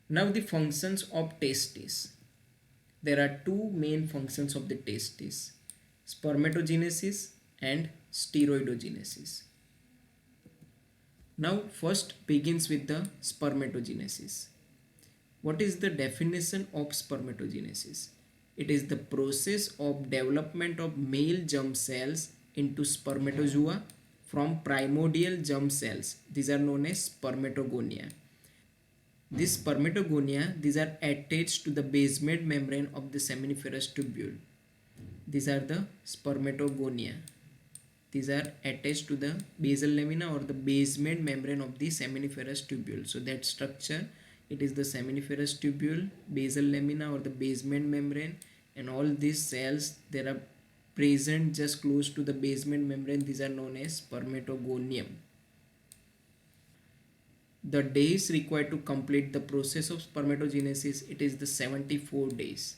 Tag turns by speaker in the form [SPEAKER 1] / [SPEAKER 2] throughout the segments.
[SPEAKER 1] Now the functions of testes. There are two main functions of the testes: spermatogenesis and steroidogenesis. Now first begins with the spermatogenesis. What is the definition of spermatogenesis? It is the process of development of male germ cells into spermatozoa from primordial germ cells. These are known as spermatogonia. These are attached to the basement membrane of the seminiferous tubule. These are the spermatogonia. These are attached to the basal lamina or the basement membrane of the seminiferous tubule. So that structure, it is the seminiferous tubule, basal lamina or the basement membrane, and all these cells, they are present just close to the basement membrane. These are known as spermatogonium. The days required to complete the process of spermatogenesis, it is the 74 days.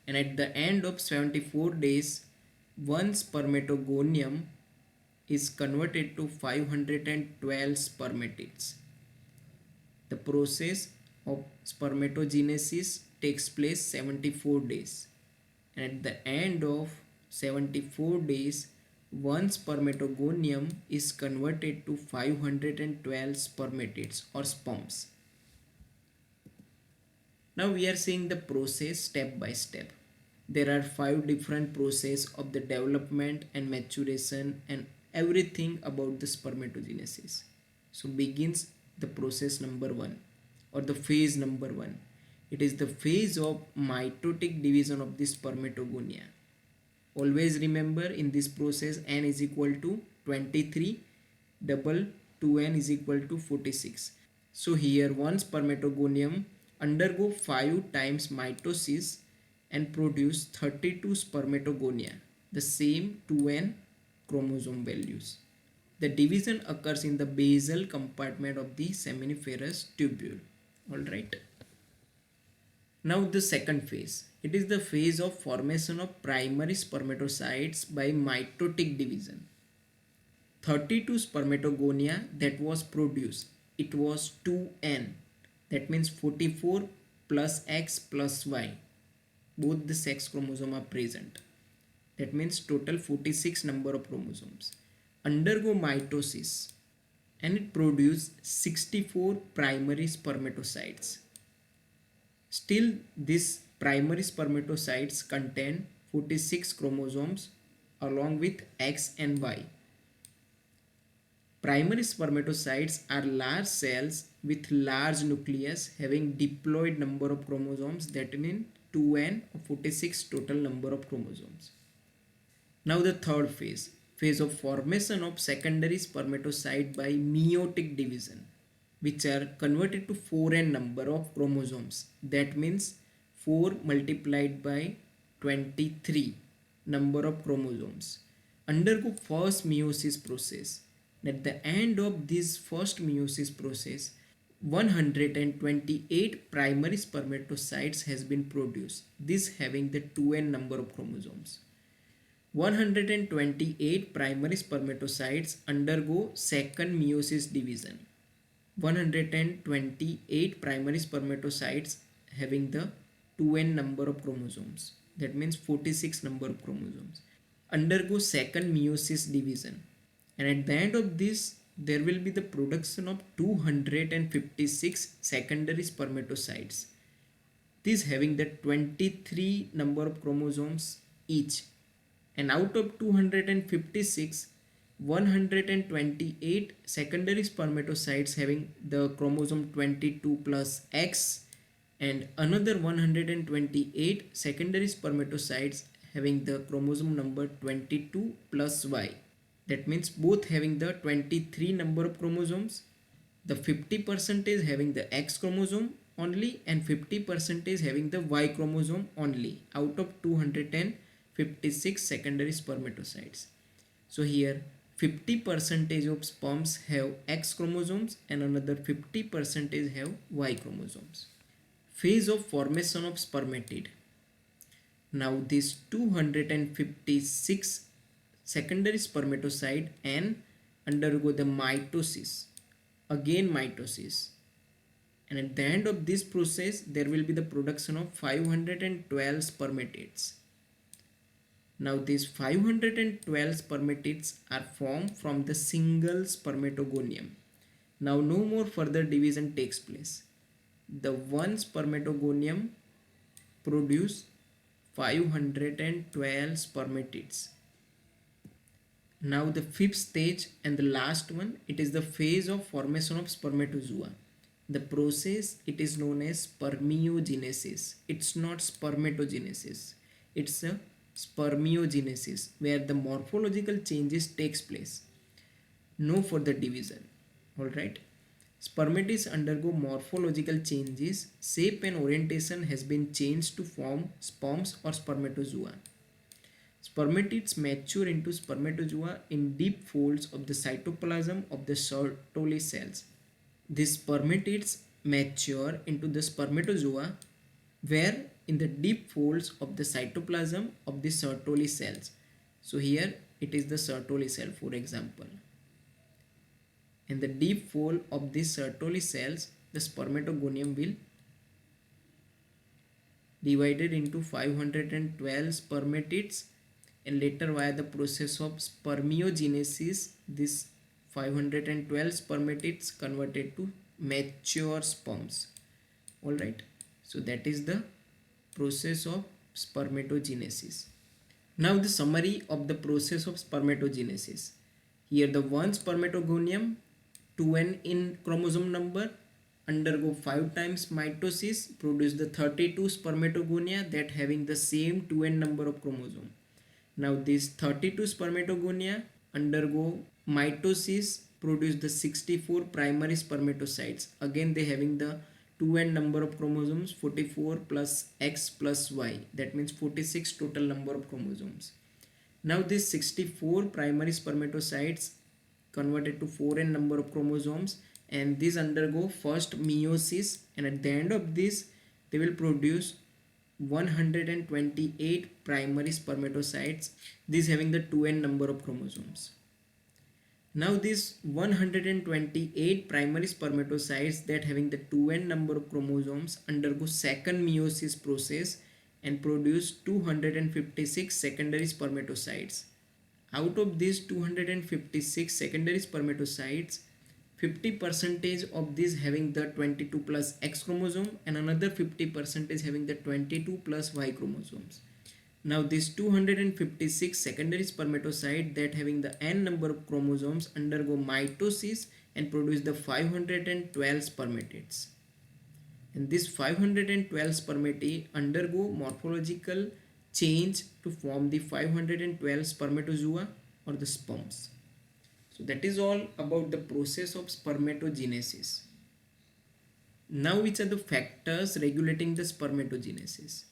[SPEAKER 1] And at the end of 74 days, one spermatogonium is converted to 512 spermatids. The process of spermatogenesis takes place 74 days. And at the end of 74 days, one spermatogonium is converted to 512 spermatids or sperms. Now we are seeing the process step by step. There are 5 different processes of the development and maturation and everything about the spermatogenesis. So begins the process number 1 or the phase number 1. It is the phase of mitotic division of the spermatogonia. Always remember, in this process n is equal to 23, double 2n is equal to 46. So here one spermatogonium undergo 5 times mitosis and produce 32 spermatogonia, the same 2n chromosome values. The division occurs in the basal compartment of the seminiferous tubule. Alright. Now the second phase. It is the phase of formation of primary spermatocytes by mitotic division. 32 spermatogonia that was produced, it was 2n. That means 44 plus x plus y. Both the sex chromosomes are present. That means total 46 number of chromosomes. Undergo mitosis and it produced 64 primary spermatocytes. Still, these primary spermatocytes contain 46 chromosomes along with X and Y. Primary spermatocytes are large cells with large nucleus having diploid number of chromosomes, that means 2n or 46 total number of chromosomes. Now the third phase of formation of secondary spermatocyte by meiotic division, which are converted to 4n number of chromosomes. That means 4 multiplied by 23 number of chromosomes. Undergo first meiosis process. At the end of this first meiosis process, 128 primary spermatocytes has been produced, this having the 2n number of chromosomes. 128 primary spermatocytes undergo second meiosis division. 128 primary spermatocytes having the 2n number of chromosomes, that means 46 number of chromosomes, undergo second meiosis division, and at the end of this there will be the production of 256 secondary spermatocytes, these having the 23 number of chromosomes each, and out of 256, 128 secondary spermatocytes having the chromosome 22 plus X and another 128 secondary spermatocytes having the chromosome number 22 plus Y. That means both having the 23 number of chromosomes, the 50% is having the X chromosome only and 50% is having the Y chromosome only out of 256 secondary spermatocytes. So here 50% of sperms have X chromosomes and another 50% have Y chromosomes. Phase of formation of spermatid. Now these 256 secondary spermatocyte and undergo the mitosis, again mitosis, And at the end of this process, there will be the production of 512 spermatids. Now these 512 spermatids are formed from the single spermatogonium. Now no more further division takes place. The one spermatogonium produce 512 spermatids. Now the fifth stage and the last one, it is the phase of formation of spermatozoa. The process, it is known as spermiogenesis. It's not spermatogenesis. It's a spermiogenesis where the morphological changes takes place. No further division. Alright. Spermatids undergo morphological changes. Shape and orientation has been changed to form sperms or spermatozoa. Spermatids mature into spermatozoa in deep folds of the cytoplasm of the Sertoli cells. These spermatids mature into the spermatozoa where in the deep folds of the cytoplasm of the Sertoli cells. So here it is the Sertoli cell, for example. In the deep fold of these Sertoli cells, the spermatogonium will divided into 512 spermatids, and later via the process of spermiogenesis, this 512 spermatids converted to mature sperms. Alright, so that is the process of spermatogenesis. Now the summary of the process of spermatogenesis. Here the one spermatogonium, 2n in chromosome number, undergo 5 times mitosis, produce the 32 spermatogonia that having the same 2n number of chromosome. Now these 32 spermatogonia undergo mitosis, produce the 64 primary spermatocytes. Again they having the 2n number of chromosomes, 44 plus x plus y, that means 46 total number of chromosomes. Now these 64 primary spermatocytes converted to 4n number of chromosomes, and these undergo first meiosis, and at the end of this they will produce 128 primary spermatocytes, these having the 2n number of chromosomes. Now these 128 primary spermatocytes that having the 2n number of chromosomes undergo second meiosis process and produce 256 secondary spermatocytes. Out of these 256 secondary spermatocytes, 50% of these having the 22 plus X chromosome and another 50% having the 22 plus Y chromosomes. Now these 256 secondary spermatocytes that having the n number of chromosomes undergo mitosis and produce the 512 spermatids. And these 512 spermati undergo morphological change to form the 512 spermatozoa or the sperms. So that is all about the process of spermatogenesis. Now which are the factors regulating the spermatogenesis?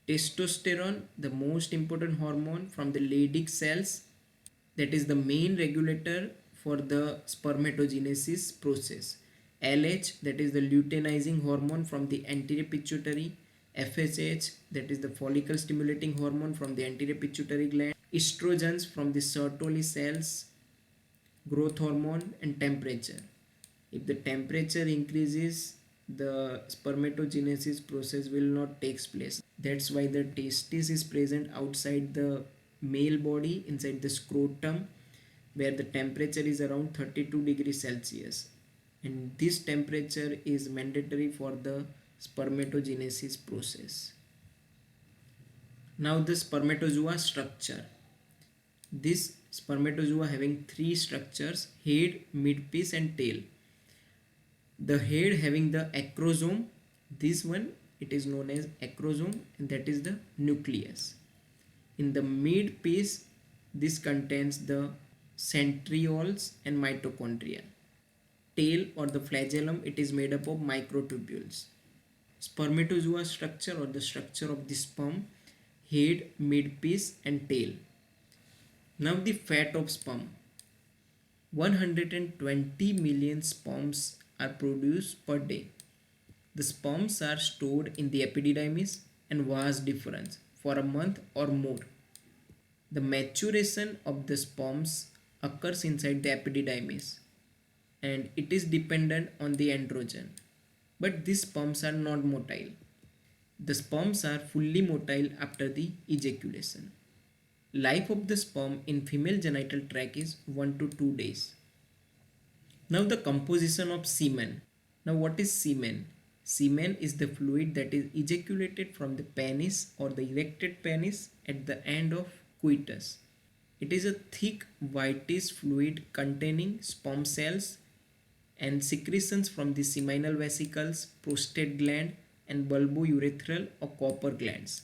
[SPEAKER 1] Testosterone, the most important hormone from the Leydig cells, that is the main regulator for the spermatogenesis process. LH, that is the luteinizing hormone from the anterior pituitary. FSH, that is the follicle stimulating hormone from the anterior pituitary gland. Estrogens from the Sertoli cells, growth hormone, and temperature. If the temperature increases, the spermatogenesis process will not take place. That's why the testis is present outside the male body inside the scrotum, where the temperature is around 32 degrees Celsius, and this temperature is mandatory for the spermatogenesis process. Now the spermatozoa structure. This spermatozoa having three structures: head, midpiece, and tail. The head having the acrosome, this one it is known as acrosome, and that is the nucleus. In the midpiece, this contains the centrioles and mitochondria. Tail or the flagellum, it is made up of microtubules. Spermatozoa structure or the structure of the sperm: head, midpiece, and tail. Now the fat of sperm. 120 million sperms are produced per day. The sperms are stored in the epididymis and vas deferens for a month or more. The maturation of the sperms occurs inside the epididymis, and it is dependent on the androgen. But these sperms are not motile. The sperms are fully motile after the ejaculation. Life of the sperm in female genital tract is 1 to 2 days. Now the composition of semen. Now what is semen? Semen is the fluid that is ejaculated from the penis or the erected penis at the end of coitus. It is a thick whitish fluid containing sperm cells and secretions from the seminal vesicles, prostate gland and bulbourethral or copper glands.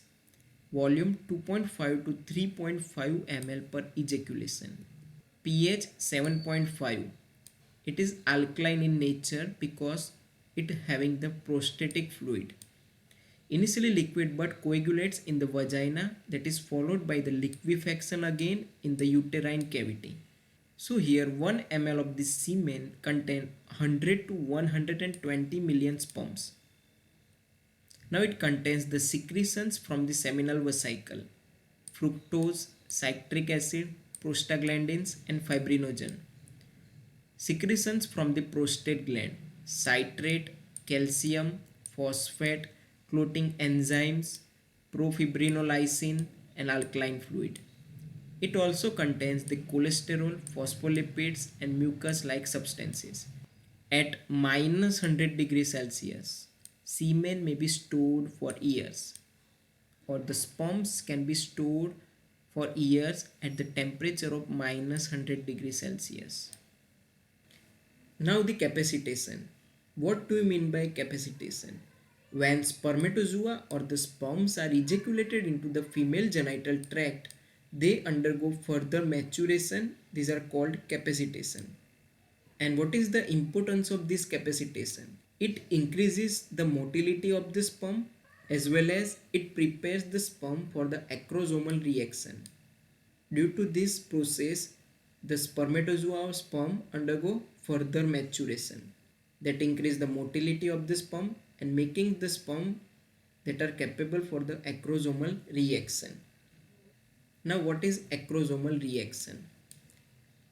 [SPEAKER 1] Volume 2.5 to 3.5 ml per ejaculation. pH 7.5. It is alkaline in nature because it having the prostatic fluid. Initially liquid but coagulates in the vagina, that is followed by the liquefaction again in the uterine cavity. So here 1 ml of this semen contain 100 to 120 million sperms. Now it contains the secretions from the seminal vesicle, fructose, citric acid, prostaglandins and fibrinogen. Secretions from the prostate gland, citrate, calcium, phosphate, clotting enzymes, profibrinolysin and alkaline fluid. It also contains the cholesterol, phospholipids and mucus-like substances. At minus 100 degrees Celsius, semen may be stored for years, or the sperms can be stored for years at the temperature of minus 100 degrees Celsius. Now the capacitation. What do you mean by capacitation? When spermatozoa or the sperms are ejaculated into the female genital tract, they undergo further maturation. These are called capacitation. And what is the importance of this capacitation? It increases the motility of the sperm as well as it prepares the sperm for the acrosomal reaction. Due to this process, the spermatozoa or sperm undergo further maturation that increase the motility of the sperm and making the sperm that are capable for the acrosomal reaction. Now what is acrosomal reaction?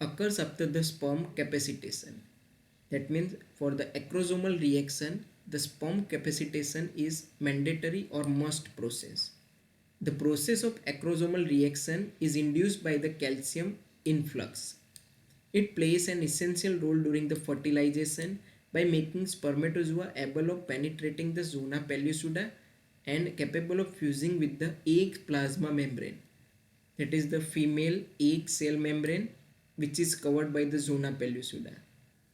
[SPEAKER 1] Occurs after the sperm capacitation. That means for the acrosomal reaction, the sperm capacitation is mandatory or must process. The process of acrosomal reaction is induced by the calcium influx. It plays an essential role during the fertilization by making spermatozoa able of penetrating the zona pellucida and capable of fusing with the egg plasma membrane. That is the female egg cell membrane which is covered by the zona pellucida.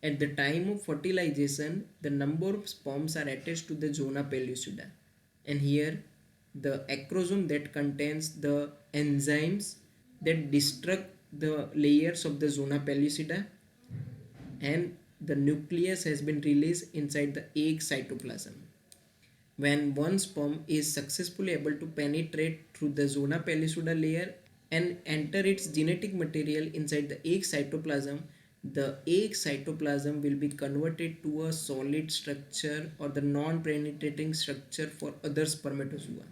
[SPEAKER 1] At the time of fertilization, the number of sperms are attached to the zona pellucida. And here the acrosome that contains the enzymes that destruct the layers of the zona pellucida, and the nucleus has been released inside the egg cytoplasm. When one sperm is successfully able to penetrate through the zona pellucida layer and enter its genetic material inside the egg cytoplasm, the egg cytoplasm will be converted to a solid structure or the non-penetrating structure for other spermatozoa.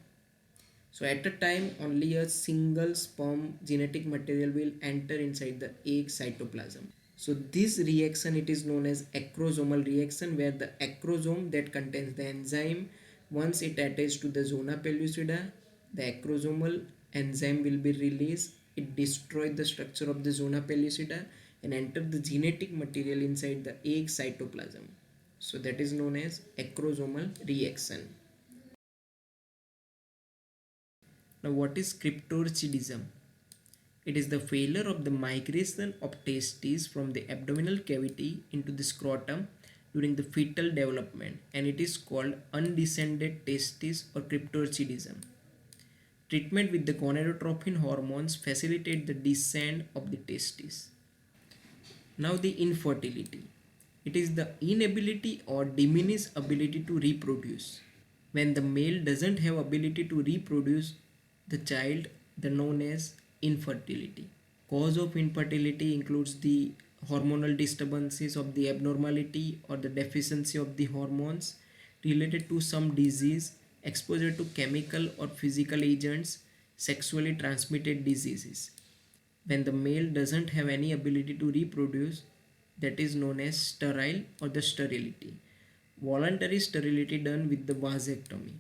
[SPEAKER 1] So at a time, only a single sperm genetic material will enter inside the egg cytoplasm. So this reaction, it is known as acrosomal reaction, where the acrosome that contains the enzyme, once it attaches to the zona pellucida, the acrosomal enzyme will be released. It destroys the structure of the zona pellucida and enter the genetic material inside the egg cytoplasm. So that is known as acrosomal reaction. Now what is cryptorchidism? It is the failure of the migration of testes from the abdominal cavity into the scrotum during the fetal development, and it is called undescended testes or cryptorchidism. Treatment with the gonadotropin hormones facilitate the descent of the testes. Now the infertility. It is the inability or diminished ability to reproduce. When the male doesn't have ability to reproduce the child, the known as infertility. Cause of infertility includes the hormonal disturbances of the abnormality or the deficiency of the hormones related to some disease, exposure to chemical or physical agents, sexually transmitted diseases. When the male doesn't have any ability to reproduce, that is known as sterile or the sterility. voluntary sterility done with the vasectomy.